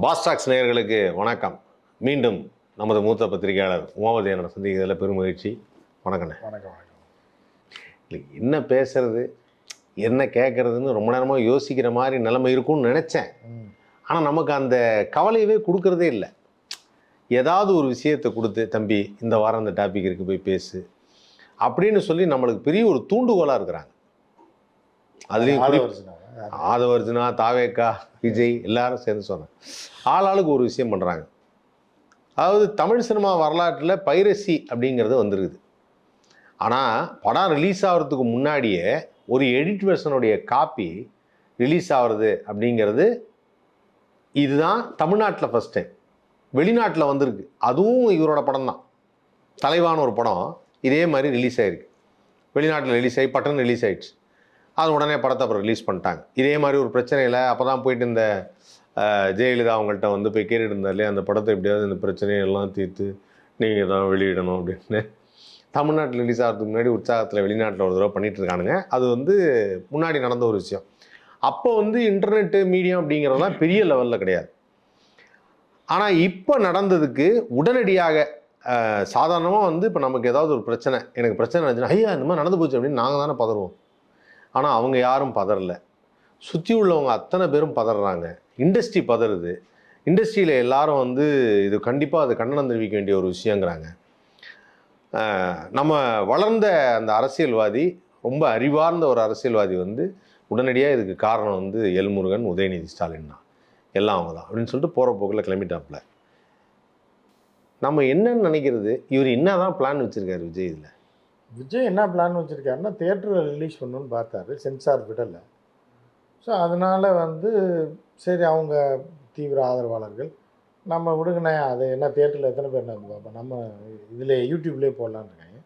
பாஸ்டாக்ஸ் நேயர்களுக்கு வணக்கம். மீண்டும் நமது மூத்த பத்திரிகையாளர் உமாவதியான சந்திக்கிறதுல பெரும் மகிழ்ச்சி. வணக்கண்ணே. வணக்கம் வணக்கம். இல்லை, என்ன பேசுறது என்ன கேட்குறதுன்னு ரொம்ப நேரமாக யோசிக்கிற மாதிரி நிலைமை இருக்கும்னு நினச்சேன். ஆனால் நமக்கு அந்த கவலையவே கொடுக்கறதே இல்லை. ஏதாவது ஒரு விஷயத்தை கொடுத்து, தம்பி இந்த வாரம் அந்த டாபிக் இருக்குது போய் பேசு அப்படின்னு சொல்லி நம்மளுக்கு பெரிய ஒரு தூண்டுகோலாக இருக்கிறாங்க. அதுலேயும் ஆதவர்ஜுனா, தாவேக்கா, விஜய் எல்லாரும் சேர்ந்து சொன்னாங்க. ஆளாளுக்கு ஒரு விஷயம் பண்ணுறாங்க. அதாவது தமிழ் சினிமா வரலாற்றில் பைரசி அப்படிங்கிறது வந்துருக்குது. ஆனால் படம் ரிலீஸ் ஆகிறதுக்கு முன்னாடியே ஒரு எடிட் வெர்ஷனுடைய காப்பி ரிலீஸ் ஆகிறது அப்படிங்கிறது இதுதான் தமிழ்நாட்டில் ஃபஸ்ட் டைம். வெளிநாட்டில் வந்திருக்கு. அதுவும் இவரோட படம் தான். தலைவான ஒரு படம் இதே மாதிரி ரிலீஸ் ஆகிருக்கு. வெளிநாட்டில் ரிலீஸ் ஆகி பட்டன் ரிலீஸ் ஆகிடுச்சு. அது உடனே படத்தை அப்புறம் ரிலீஸ் பண்ணிட்டாங்க. இதே மாதிரி ஒரு பிரச்சனையில் அப்போ தான் போயிட்டு இந்த ஜெயலலிதா அவங்கள்ட்ட வந்து போய் கேட்டுட்டு இருந்தாலே அந்த படத்தை எப்படியாவது இந்த பிரச்சனையெல்லாம் தீர்த்து நீங்கள் தான் வெளியிடணும் அப்படின்னு தமிழ்நாட்டில் ரிலீஸ் ஆகிறதுக்கு முன்னாடி உற்சாகத்தில் வெளிநாட்டில் ஒரு தடவை பண்ணிகிட்டு இருக்கானுங்க. அது வந்து முன்னாடி நடந்த ஒரு விஷயம். அப்போ வந்து இன்டர்நெட்டு மீடியம் அப்படிங்கிறதெல்லாம் பெரிய லெவலில் கிடையாது. ஆனால் இப்போ நடந்ததுக்கு உடனடியாக சாதாரணமாக வந்து இப்போ நமக்கு ஏதாவது ஒரு பிரச்சனை, எனக்கு பிரச்சனை இருந்துச்சுன்னா ஐயா இந்த மாதிரி நடந்து போச்சு அப்படின்னு நாங்கள் தானே பதறுவோம். ஆனால் அவங்க யாரும் பதறலை. சுற்றி உள்ளவங்க அத்தனை பேரும் பதறாங்க. இண்டஸ்ட்ரி பதறுது. இண்டஸ்ட்ரியில் எல்லாரும் வந்து இது கண்டிப்பாக அது கண்டனம் தெரிவிக்க வேண்டிய ஒரு விஷயங்கிறாங்க. நம்ம வளர்ந்த அந்த அரசியல்வாதி, ரொம்ப அறிவார்ந்த ஒரு அரசியல்வாதி வந்து உடனடியாக இதுக்கு காரணம் வந்து எல்முருகன், உதயநிதி ஸ்டாலின் தான், எல்லாம் அவங்க தான் அப்படின்னு சொல்லிட்டு போகிற போக்கில் கிளம்பிட்டாப்புல. நம்ம என்னன்னு நினைக்கிறது, இவர் என்ன தான் பிளான் வச்சுருக்காரு விஜய் இதில்? விஜய் என்ன பிளான் வச்சுருக்காருன்னா தியேட்டரில் ரிலீஸ் பண்ணணுன்னு பார்த்தாரு, சென்சார் விடலை. ஸோ அதனால் வந்து சரி அவங்க தீவிர ஆதரவாளர்கள் நம்ம விடுங்கண்ணே, அது என்ன தியேட்டரில் எத்தனை பேர் நான் பார்ப்போம், நம்ம இதில் யூடியூப்லேயே போடலான்னு இருக்காங்க.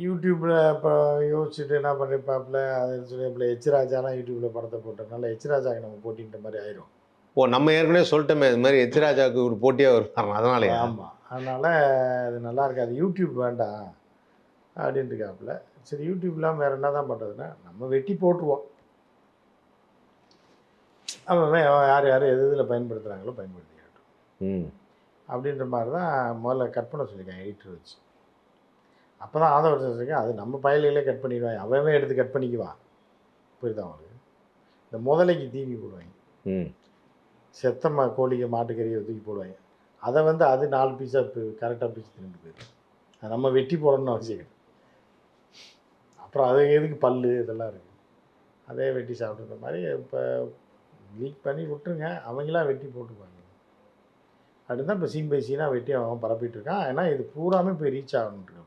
யூடியூப்பில் இப்போ யோசிச்சுட்டு என்ன பண்ணிப்பாப்பில் அது சொல்லி எச் ராஜாலாம் யூடியூப்பில் படத்தை போட்டதுனால எச் ராஜாவுக்கு நம்ம போட்டின்ற மாதிரி ஆயிரும். நம்ம ஏற்கனவே சொல்லிட்டோமே இது மாதிரி எச் ராஜாவுக்கு ஒரு போட்டியாக வருவாங்க, அதனாலே. ஆமாம், அதனால் அது நல்லா இருக்காது, யூடியூப் வேண்டாம் அப்படின்ட்டு இருக்காப்புல. சரி யூடியூப்லாம் வேறு என்ன தான் பண்ணுறதுன்னா நம்ம வெட்டி போட்டுருவோம். அவன் யார் யார் எது இதில் பயன்படுத்துகிறாங்களோ பயன்படுத்திக்கிட்டோம் அப்படின்ற மாதிரி தான் முதல்ல கட் பண்ண சொல்லியிருக்கேன் எடிட்டர் வச்சு. அப்போ தான் ஆதரவு சொல்லியிருக்கேன், அது நம்ம பயலிலே கட் பண்ணிடுவாங்க, அவன் எடுத்து கட் பண்ணிக்குவான். புரியுதா அவனுக்கு? இந்த முதலைக்கு தீனி போடுவாங்க, செத்த கோழிக்கு மாட்டுக்கறியை தூக்கி போடுவாங்க. அதை வந்து அது 4 பீஸாக கரெக்டாக பீஸ் திரும்பி போயிடும். அது நம்ம வெட்டி போடணும்னு அவசியம் கிடையாது. அப்புறம் அது எதுக்கு பல் இதெல்லாம் இருக்குது, அதே வெட்டி சாப்பிட்ற மாதிரி இப்போ லீக் பண்ணி விட்டுருங்க, அவங்களாம் வெட்டி போட்டுக்குவாங்க. அப்படி தான் இப்போ சீன் பை சீனாக வெட்டி அவன் பரப்பிட்டுருக்கான். ஏன்னா இது பூராமே போய் ரீச் ஆகணுன்ட்டு.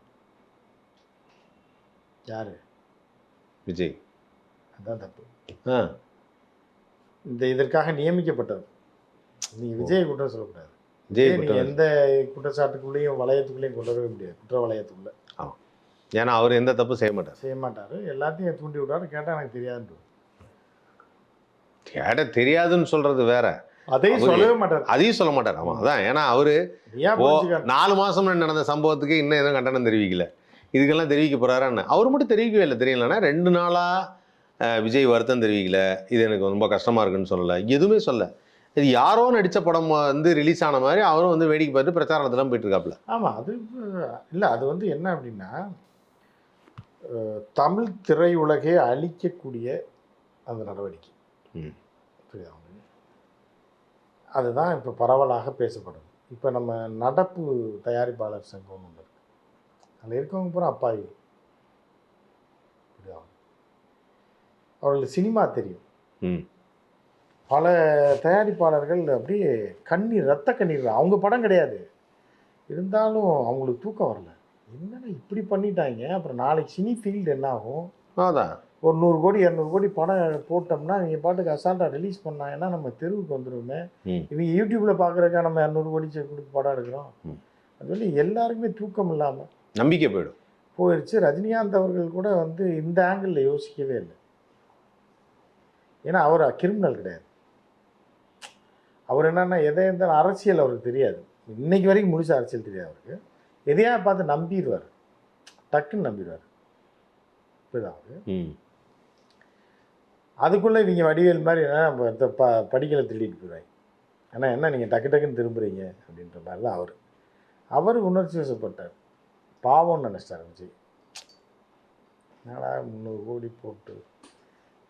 யார்? விஜய். அதுதான் தப்பு. இதற்காக நியமிக்கப்பட்டது. நீங்கள் விஜய் குற்றம் சொல்லக்கூடாது. நீங்கள் எந்த குற்றச்சாட்டுக்குள்ளேயும் வளையத்துக்குள்ளேயும் கொண்டு வரவே முடியாது, குற்ற வளையத்துக்குள்ளே. ஏன்னா அவர் எந்த தப்பு செய்ய மாட்டார். எல்லாத்தையும் தூண்டி விட்டாரு. கேட்டால் எனக்கு தெரியாதுன்னு. கேட்ட தெரியாதுன்னு சொல்கிறது வேற, அதையும் சொல்லவே மாட்டார். அதையும் சொல்ல மாட்டார். ஆமாம், அதான். ஏன்னா அவர் 4 மாதம் நடந்த சம்பவத்துக்கு இன்னும் எதுவும் கண்டனம் தெரிவிக்கல, இதுக்கெல்லாம் தெரிவிக்க போகிறாரான்னு அவர் மட்டும் தெரிவிக்கவே இல்லை. தெரியலன்னா 2 நாளாக விஜய் வருத்தம் தெரிவிக்கல, இது எனக்கு ரொம்ப கஷ்டமாக இருக்குன்னு சொல்லலை, எதுவுமே சொல்ல. இது யாரோ நடித்த படம் வந்து ரிலீஸ் ஆன மாதிரி அவரும் வந்து வேடிக்கை பார்த்து பிரச்சாரத்தெல்லாம் போயிட்டு இருக்காப்புல. ஆமாம், அது இல்லை. அது வந்து என்ன அப்படின்னா தமிழ் திரையுலகை அழிக்கக்கூடிய அந்த நடவடிக்கை. புரியுதா? அதுதான் இப்போ பரவலாக பேசப்படுது. இப்போ நம்ம நடப்பு தயாரிப்பாளர் சங்கம் ஒன்று இருக்குது, அதில் இருக்கவங்க பூரா அப்பாவி. புரியுதா? அவர்களுக்கு சினிமா தெரியும். பல தயாரிப்பாளர்கள் அப்படியே கண்ணீர், ரத்த கண்ணீர். அவங்க படம் கிடையாது, இருந்தாலும் அவங்களுக்கு தூக்கம் வரல. என்னன்னா இப்படி பண்ணிட்டாங்க, அப்புறம் நாளைக்கு சினி ஃபீல்டு என்ன ஆகும்? அதான் ஒரு 100 கோடி 200 கோடி படம் போட்டோம்னா நீங்கள் பாட்டுக்கு அசால்ட்டாக ரிலீஸ் பண்ணாங்கன்னா நம்ம தெருவுக்கு வந்துடுவோமே. இவங்க யூடியூப்பில் பார்க்குறக்கா நம்ம 200 கோடி கொடுத்து படம் எடுக்கிறோம். அது வந்து எல்லாருக்குமே தூக்கம் இல்லாமல் நம்பிக்கை போயிடுச்சு. ரஜினிகாந்த் அவர்கள் கூட வந்து இந்த ஆங்கிளில் யோசிக்கவே இல்லை. ஏன்னா அவர் கிரிமினல் கிடையாது. அவர் என்னன்னா எதை இருந்தாலும் அரசியல் அவருக்கு தெரியாது. இன்னைக்கு வரைக்கும் முழுச அரசியல் தெரியாது அவருக்கு. எதையா பார்த்து நம்பிடுவார், டக்குன்னு நம்பிடுவார். புரியுதா? அதுக்குள்ளே இவங்க வடிவேல் மாதிரி படிக்கலை திருடிட்டு போயிடுவாங்க. ஏன்னா என்ன நீங்கள் டக்கு டக்குன்னு திரும்புறீங்க அப்படின்ற மாதிரி தான் அவர் உணர்ச்சி வசப்பட்டார். பாவம்னு நினச்சிட்டார் விஜய். என்னடா 300 கோடி போட்டு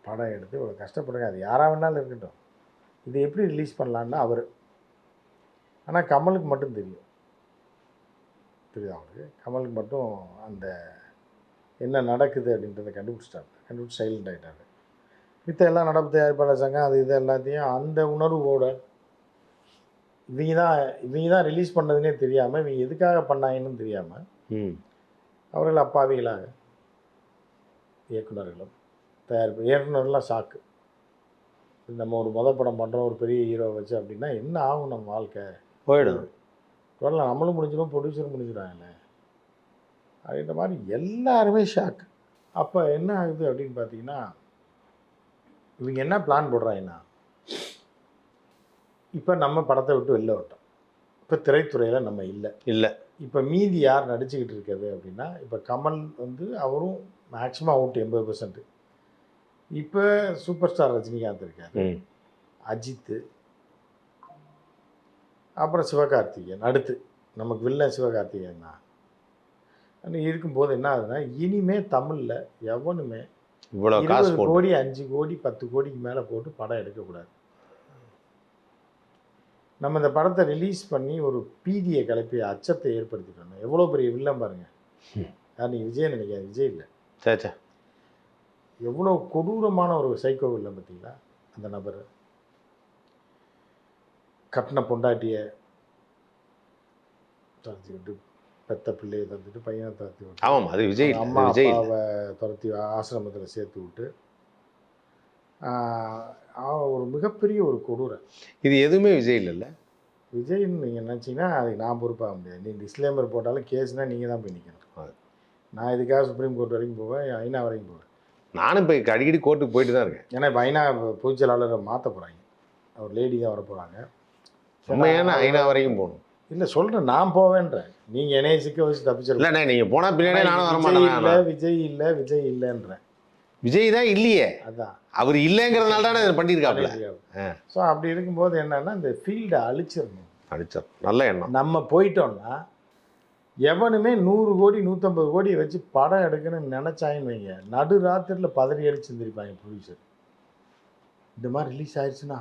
படம் எடுத்து இவ்வளோ கஷ்டப்படுங்க, அது யாராக வேணாலும் இருக்கட்டும், இது எப்படி ரிலீஸ் பண்ணலான்னு அவர். ஆனால் கமலுக்கு மட்டும் தெரியும், தெரியுது அவருக்கு. கமலுக்கு மட்டும் அந்த என்ன நடக்குது அப்படின்றத கண்டுபிடிச்சி சைலண்ட் ஆகிட்டார். மித்த எல்லாம் நடப்பு தயாரிப்பாளர் சங்கம் அது இது எல்லாத்தையும் அந்த உணர்வோட இவங்க தான் ரிலீஸ் பண்ணதுன்னே தெரியாமல், இவங்க எதுக்காக பண்ணாங்கன்னு தெரியாமல் அவர்கள் அப்பாவிகளாக இயக்குநர்களும் இயக்குநர்லாம் ஷாக்கு. நம்ம ஒரு படம் பண்ணுறோம் ஒரு பெரிய ஹீரோ வச்சு அப்படின்னா என்ன ஆகும், நம்ம வாழ்க்கை போயிடும், வரலாம், நம்மளும் முடிஞ்சிடும், ப்ரொடியூசரும் முடிஞ்சிடாங்கல்ல அப்படின்ற மாதிரி எல்லாருமே ஷாக்கு. அப்போ என்ன ஆகுது அப்படின்னு பார்த்தீங்கன்னா, இவங்க என்ன பிளான் போடுறாங்கன்னா, இப்போ நம்ம படத்தை விட்டு வெளில விட்டோம், இப்போ திரைத்துறையில் நம்ம இல்லை, இப்போ மீதி யார் நடிச்சுக்கிட்டு இருக்கிறது அப்படின்னா, இப்போ கமல் வந்து அவரும் மேக்ஸிமம் அவுட் 80%. இப்போ சூப்பர் ஸ்டார் ரஜினிகாந்த் இருக்காரு, அஜித்து, அப்புறம் சிவகார்த்திகேயன், அடுத்து நமக்கு வில்லன் சிவகார்த்திகேயன் தான். இருக்கும்போது என்ன ஆகுதுன்னா, இனிமே தமிழில் எவனுமே 20 கோடி 5 கோடி 10 கோடிக்கு மேலே போட்டு படம் எடுக்கக்கூடாது. நம்ம இந்த படத்தை ரிலீஸ் பண்ணி ஒரு பீதியை கிளப்பி அச்சத்தை ஏற்படுத்திட்டோம். எவ்வளோ பெரிய வில்லன் பாருங்க. யார் நீங்கள் விஜய் நினைக்காது, விஜய் இல்லை, சேச்சா எவ்வளோ கொடூரமான ஒரு சைக்கோ வில்லன் பார்த்தீங்களா அந்த நபர். கட்டின பொண்டாட்டியை துரத்திக்கிட்டு, பெத்த பிள்ளையை துரத்திட்டு, பையனை துரத்தி விட்டு, ஆமாம் அது விஜய், அம்மா அப்பாவை துரத்தி ஆசிரமத்தில் சேர்த்து விட்டு, ஒரு மிகப்பெரிய ஒரு கொடூரை. இது எதுவுமே விஜய் இல்லைல்ல. விஜய்ன்னு நீங்கள் நினச்சிங்கன்னா அதுக்கு நான் பொறுப்பாக முடியாது. நீ டிஸ்க்ளைமர் போட்டாலும் கேஸ்னால் நீங்கள் தான் போய் நிற்கணும். நான் இதுக்காக சுப்ரீம் கோர்ட் வரைக்கும் போவேன், ஐநா வரைக்கும் போவேன். நானும் இப்போ அடிக்கடி கோர்ட்டுக்கு போயிட்டு தான் இருக்கேன். ஏன்னா இப்போ ஐநா பொதுச் செயலாளரை மாற்ற போகிறாங்க, அவர் லேடி தான் வர போகிறாங்க. உண்மையான ஐநா வரைக்கும் போகணும். இல்லை சொல்கிறேன், நான் போவேன்றேன், நீங்கள் என்னைய சிக்க வச்சு தப்பிச்சிடல. இல்லை நீங்கள் போனால் பின்னாடி நானும் வரமாட்டேன். விஜய் இல்லைன்றேன். விஜய் தான் இல்லையே, அதான் அவர் இல்லைங்கிறதுனால தானே இதை பண்ணியிருக்காப்புல. ஸோ அப்படி இருக்கும்போது என்னன்னா, இந்த ஃபீல்டை அழிச்சிடணும். நல்ல எண்ணம். நம்ம போயிட்டோம்னா எவனுமே 100 கோடி 150 கோடியை வச்சு படம் எடுக்கணும்னு நினச்சாயின்னு வைங்க, நடு ராத்திரியில் பதறி அடிச்சு இருந்திருப்பாங்க ப்ரொடியூசர். இந்த மாதிரி ரிலீஸ் ஆயிடுச்சுன்னா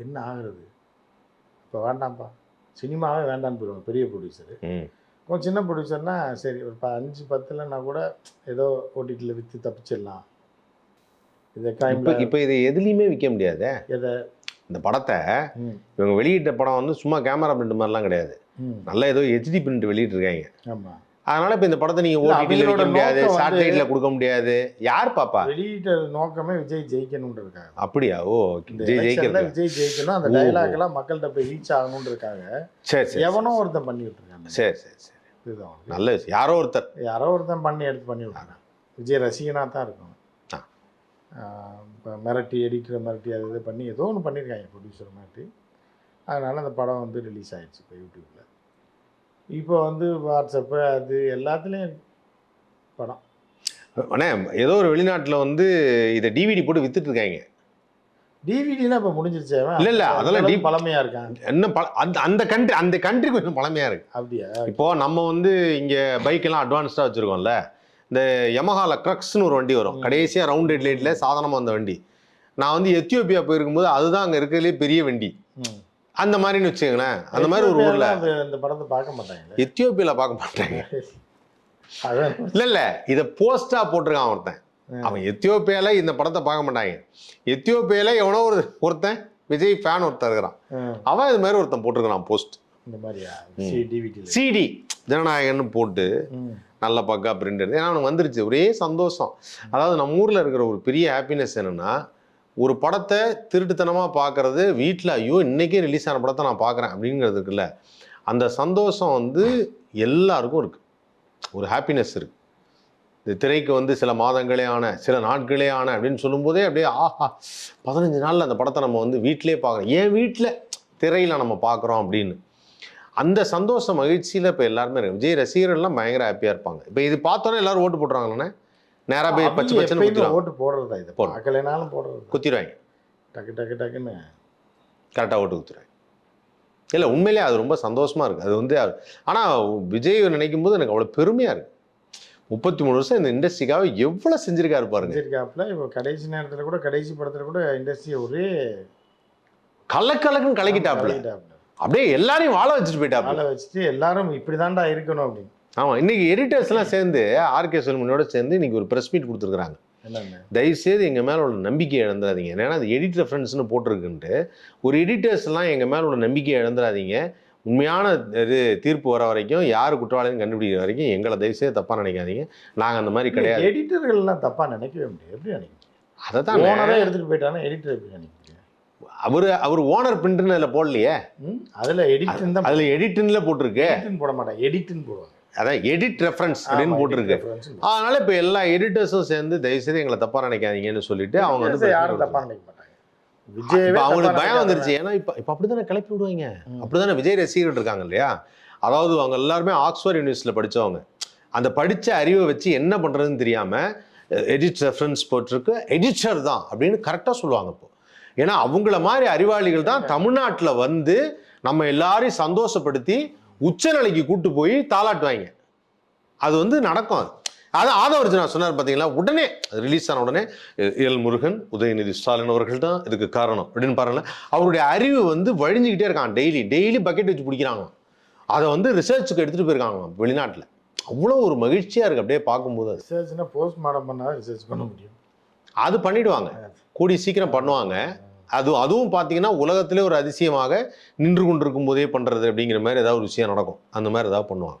என்ன ஆகுறது, இப்போ வேண்டாம்ப்பா, சினிமாவே வேண்டான்னு போயிடுவாங்க பெரிய ப்ரொடியூசரு. கொஞ்சம் சின்ன ப்ரொடியூசர்னா சரி ஒரு 5-10 கூட ஏதோ ஓடிடியில் விற்று தப்பிச்சிடலாம். இதை இப்போ இதை எதுலேயுமே விற்க முடியாது. எதை இந்த படத்தை இவங்க வெளியிட்ட படம் வந்து சும்மா கேமரா பிரிண்ட் மாதிரிலாம் கிடையாது, நல்லா ஏதோ HD பிரிண்ட் வெளியிட்டிருக்காங்க. ஆமாம், அதனால இப்போ இந்த படத்தை நீங்கள் ஓடிடியில் விற்க முடியாது, சேட்டலைட்டில் கொடுக்க முடியாது. யார் பாப்பா? வெளியிட்ட நோக்கமே விஜய் ஜெயிக்கணும்னு இருக்காங்க. அப்படியா? ஓ, விஜய் ஜெயிக்கணும், அந்த டைலாக் எல்லாம் மக்கள்கிட்ட போய் ரீச் ஆகணும்னு இருக்காங்க. சரி, எவனோ ஒருத்தன் பண்ணி விட்டுருக்காங்க. சரி, இதுதான் நல்ல விஷயம். யாரோ ஒருத்தன் பண்ணி விட்டாங்க. விஜய் ரசிகனாக தான் இருக்கும். இப்போ மிரட்டி எடிட்டர் மிரட்டி அது இது பண்ணி ஏதோ ஒன்று பண்ணியிருக்காங்க ப்ரொடியூசர் மிரட்டி. அதனால் அந்த படம் வந்து ரிலீஸ் ஆகிடுச்சு இப்போ யூடியூப்பில். இப்போ வந்து வாட்ஸ்அப்பு அது எல்லாத்துலேயும் படம். அண்ணே ஏதோ ஒரு வெளிநாட்டில் வந்து இதை டிவிடி போட்டு விற்றுட்ருக்காங்க. டிவிடிலாம் இப்போ முடிஞ்சிருச்சு. இல்லை அதெல்லாம் பழமையாக இருக்காங்க. என்ன அந்த கண்ட்ரி கொஞ்சம் பழமையாக இருக்குது. அப்படியா? இப்போது நம்ம வந்து இங்கே பைக்கெல்லாம் அட்வான்ஸ்டாக வச்சுருக்கோம்ல, இந்த யமஹால க்ரக்ஸ்னு ஒரு வண்டி வரும், கடைசியாக ரவுண்ட் ஹெட்லைட்டில் சாதாரணமாக அந்த வண்டி. நான் வந்து எத்தியோப்பியா போயிருக்கும்போது அதுதான் அங்கே இருக்கிறதுலே பெரிய வண்டி. அந்த மாதிரின்னு வச்சுக்கோங்களேன். அந்த மாதிரி ஒரு ஊரில் இந்த படத்தை பார்க்க மாட்டாங்க, எத்தியோப்பியாவில் பார்க்க மாட்டாங்க. இல்லை இதை போஸ்டாக போட்டிருக்கான் ஒருத்தன். அவன் எத்தியோப்பியாவில் இந்த படத்தை பார்க்க மாட்டாங்க. எத்தியோப்பியாவில் எவனோ ஒருத்தன் விஜய் ஃபேன் ஒருத்தன் இருக்கிறான், அவன் இது மாதிரி ஒருத்தன் போட்டிருக்கிறான் போஸ்ட். இந்த மாதிரியா சிடி ஜனநாயகன்னு போட்டு நல்ல பக்கா பிரிண்ட் எடுத்து. ஏன்னா அவனுக்கு வந்துருச்சு, ஒரே சந்தோஷம். அதாவது நம்ம ஊரில் இருக்கிற ஒரு பெரிய ஹாப்பினஸ் என்னென்னா, ஒரு படத்தை திருட்டுத்தனமாக பார்க்குறது, வீட்டில் ஐயோ இன்றைக்கே ரிலீஸ் ஆன படத்தை நான் பார்க்குறேன் அப்படிங்கிறது இருக்குல்ல, அந்த சந்தோஷம் வந்து எல்லாருக்கும் இருக்குது. ஒரு ஹாப்பினஸ் இருக்குது. இந்த திரைக்கு வந்து சில மாதங்களே ஆன, சில நாட்களே ஆன அப்படின்னு சொல்லும்போதே அப்படியே ஆஹா 15 நாளில் அந்த படத்தை நம்ம வந்து வீட்டிலே பார்க்குறோம், ஏன் வீட்டில் திரையில் நம்ம பார்க்குறோம் அப்படின்னு. அந்த சந்தோஷ மகிழ்ச்சியில் இப்போ எல்லாருமே இருக்கு. விஜய் ரசிகர்கள்லாம் பயங்கர ஹாப்பியாக இருப்பாங்க. இப்போ இது பார்த்தோன்னே எல்லாரும் ஓட்டு போட்டுருவாங்கண்ணே, நேராக போய் பச்சை பச்சைன்னு ஓட்டு போடுறதா? இது பார்க்கலைனாலும் போடுறது, குத்திடுவாங்க டக்கு டக்கு டக்குன்னு. கரெக்டாக ஓட்டு குத்துறாங்க. இல்லை உண்மையிலே அது ரொம்ப சந்தோஷமாக இருக்குது. அது வந்து ஆனால் விஜய் நினைக்கும் போது எனக்கு அவ்வளோ பெருமையாக இருக்குது. 33 வருஷம் இந்த இண்டஸ்ட்ரிக்காக எவ்வளோ செஞ்சுருக்காரு பாருங்க. செஞ்சிருக்காப்புல. இப்போ கடைசி நேரத்தில் கூட கடைசி படத்தில் கூட இண்டஸ்ட்ரியை ஒரே கலக்குன்னு கலக்கிட்டாப்புல. அப்படியே எல்லாரையும் வாழ வச்சுட்டு போயிட்டாப்புல. வாழ வச்சுட்டு எல்லாரும் இப்படி தாண்டா இருக்கணும் அப்படின்னு. ஆமாம், இன்னைக்கு எடிட்டர்ஸ்லாம் சேர்ந்து ஆர்கே செல்வனோட சேர்ந்து இன்னைக்கு ஒரு ப்ரெஸ் மீட் கொடுத்துருக்குறாங்க. தயவுசெய்து எங்கள் மேலே உள்ள நம்பிக்கையை இழந்துடாதீங்க. ஏன்னா அது எடிட் ரெஃபரன்ஸ்னு போட்டிருக்குன்ட்டு ஒரு எடிட்டர்ஸ்லாம் எங்கள் மேலே உள்ள நம்பிக்கையை இழந்துடாதீங்க. உண்மையான இது தீர்ப்பு வர வரைக்கும் யார் குற்றவாளின்னு கண்டுபிடிக்கிற வரைக்கும் எங்களை தயவுசெய்து தப்பாக நினைக்காதீங்க. நாங்கள் அந்த மாதிரி கிடையாது. எடிட்டர்கள்லாம் தப்பாக நினைக்கவே முடியாது. எப்படி நினைக்கிறீங்க? அதை தான் ஓனரே எடுத்துகிட்டு போயிட்டாங்கன்னா எடிட்டர் எப்படி நினைக்கிறீங்க? அவர் ஓனர் பிரிண்ட்னு அதில் போடலையே. அதில் எடிட்னு தான், அதில் எடிட்னு போட்டிருக்கு. எடிட்னு போட மாட்டாங்க, எடிட்னு போடுவாங்க. அதான் எடிட் ரெஃபரன்ஸ் அப்படின்னு போட்டிருக்கு. அதனால இப்போ எல்லா எடிட்டர்ஸும் சேர்ந்து தயவுசெய்து எங்களை தப்பாக நினைக்காதீங்கன்னு சொல்லிட்டு அவங்க வந்து யாரும் தப்பாக நினைக்க மாட்டாங்க. இப்போ அவங்களுக்கு பயம் வந்துருச்சு. ஏன்னா இப்போ அப்படிதானே கிளப்பி விடுவாங்க. அப்படிதானே விஜய் ரசிகர்கள் இருக்காங்க இல்லையா? அதாவது அவங்க எல்லாருமே ஆக்ஸ்ஃபோர்ட் யூனிவர்சிட்டியில் படித்தவங்க. அந்த படித்த அறிவை வச்சு என்ன பண்ணுறதுன்னு தெரியாமல் எடிட் ரெஃபரன்ஸ் போட்டிருக்கு, எடிட்டர் தான் அப்படின்னு கரெக்டாக சொல்லுவாங்க. இப்போ ஏன்னா அவங்கள மாதிரி அறிவாளிகள் தான் தமிழ்நாட்டில் வந்து நம்ம எல்லாரையும் சந்தோஷப்படுத்தி உச்சநிலைக்கு கூட்டு போய் தாளாட்டுவாங்க. அது வந்து நடக்கும். அது ஆதவர்ஜனா சொன்னார் பார்த்தீங்களா, உடனே ரிலீஸ் ஆன உடனே எல் முருகன், உதயநிதி ஸ்டாலின் அவர்கள் தான் இதுக்கு காரணம் அப்படின்னு பாருங்களேன். அவருடைய அறிவு வந்து வழிஞ்சிக்கிட்டே இருக்கான். டெய்லி பக்கெட் வச்சு பிடிக்கிறாங்க. அதை வந்து ரிசர்ச்சுக்கு எடுத்துகிட்டு போயிருக்காங்க வெளிநாட்டில். அவ்வளோ ஒரு மகிழ்ச்சியாக இருக்குது அப்படியே பார்க்கும்போது. ரிசர்ச்னா போஸ்ட்மார்ட்டம் பண்ணால் ரிசர்ச் பண்ண முடியும். அது பண்ணிவிடுவாங்க, கூடி சீக்கிரம் பண்ணுவாங்க. அதுவும் பார்த்தீங்கன்னா உலகத்திலே ஒரு அதிசயமாக நின்று கொண்டிருக்கும் போதே பண்ணுறது அப்படிங்கிற மாதிரி ஏதாவது ஒரு விஷயம் நடக்கும். அந்த மாதிரி ஏதாவது பண்ணுவாங்க.